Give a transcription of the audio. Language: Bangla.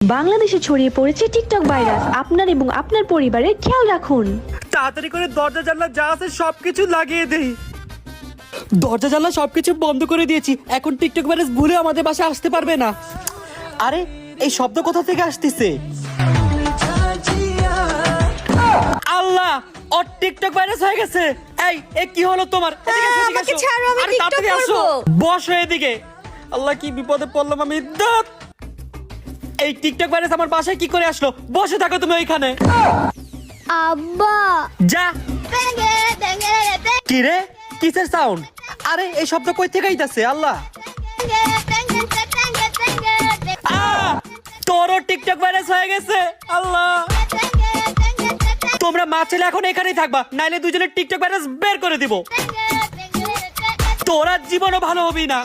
বাংলাদেশে ছড়িয়ে পড়েছে টিকটক ভাইরাস। আপনার এবং আপনার পরিবারের খেয়াল রাখুন। তাড়াতাড়ি করে দরজা জানলা যা আছে সবকিছু লাগিয়ে দেই। দরজা জানলা সবকিছু বন্ধ করে দিয়েছি, এখন টিকটক ভাইরাস ভুলে আমাদের বাসায় আসতে পারবে না। আরে এই শব্দ কোথা থেকে আসতেছে? আল্লাহ, ওর টিকটক ভাইরাস হয়ে গেছে। এই কি হলো তোমার? এদিকে এসো, এদিকে আমাকে এসো। ছাড়ো, আমি আরে টিকটক তাড়াতাড়ি আসো, করবো। বসো এদিকে। আল্লাহ, কি বিপদে পড়লাম আমি। দাঁত, এই টিকটক ভাইরাস আমার বাসায় কি করে আসলো? বসে থাকো তুমি ওইখানে। আব্বা যা। কি রে, কিসের সাউন্ড? আরে এই শব্দ কই থেকে আইতাছে? আল্লাহ, তোরও টিকটক ভাইরাস হয়ে গেছে। আল্লাহ, তোমরা মা ছেলে এখন এখানেই থাকবা, নাইলে দুজনের টিকটক ভাইরাস বের করে দিব। তোরা জীবনও ভালো হবি না।